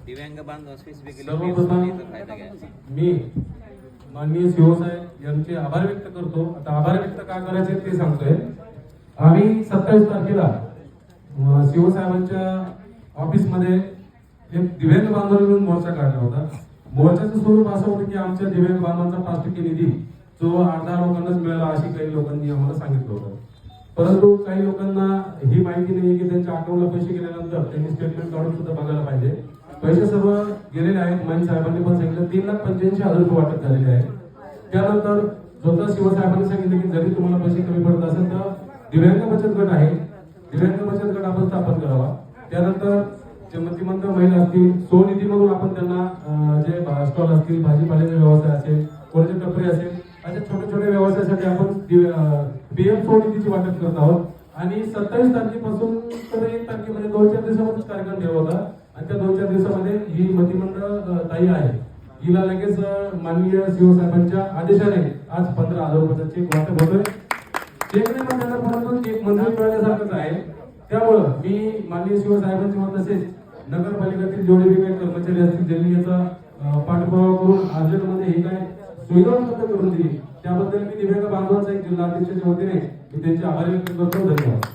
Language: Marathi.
दिव्यांग बांधव स्पेसिफिकली सर्वप्रथम फायदा घ्यायचा. मी माननीय सीओ साहेब यांचे आभार व्यक्त करतो. आता आभार व्यक्त का करायचे ते सांगतोय. आम्ही 27 तारखेला सीओ साहेबांच्या ऑफिसमध्ये एक दिव्यांग बांधव म्हणून मोर्चा काढला होता. मोर्चाचं स्वरूप असं होतं की आमच्या दिव्यांग बांधवांचा 5% निधी जो अर्धा लोकांनाच मिळाला अशी काही लोकांनी आम्हाला सांगितलं होतं. परंतु काही लोकांना ही माहिती नाही की त्यांच्या अकाउंटला पैसे गेल्यानंतर त्यांनी स्टेटमेंट काढून सुद्धा बघायला पाहिजे. पैसे सर्व गेलेले आहेत. माने साहेबांनी पण सांगितलं 3,85,000 रुपये वाटप झालेले आहे. त्यानंतर स्वतः शिवसाहेबांनी सांगितलं की जरी तुम्हाला पैसे कमी पडत असेल तर दिव्यांग बचत गट आहे, दिव्यांग बचत गट आपण स्थापन करावा. त्यानंतर जे मतिमंद महिला असतील स्वनिधीमधून आपण त्यांना जे स्टॉल असतील, भाजीपाल्याचे व्यवसाय असेल, कोणाचे टपरी असेल, अशा छोट्या छोट्या व्यवसायासाठी आपण पीएम स्वनिधीची वाटप करत आहोत. आणि 27 तारखेपासून तर 1 तारखेमध्ये 2-4 दिवसामध्येच कार्यक्रम ठेवला होता. आणि त्या 2-4 दिवसामध्ये ही मतिमंद ताई आहे, हिला लगेच माननीय सीओ साहेबांच्या आदेशाने आज 15,000 रुपयाचा चेक वाटप होतोय. चेक नाही म्हणताना परंतु चेक मंजूर मिळाल्यासारखंच आहे. त्यामुळं मी माननीय सीओ साहेबांचे मत तसेच नगरपालिकेतील जेवढे काही कर्मचारी असतील त्यांनी याचा पाठपुरावा करून अर्जंटमध्ये हे काय सुविधा उपलब्ध करून दिली त्याबद्दल मी दिव्यांग बांधवांचा एक जिल्हा अध्यक्षाच्या वतीने मी त्यांचे आभार व्यक्त करतो. धन्यवाद.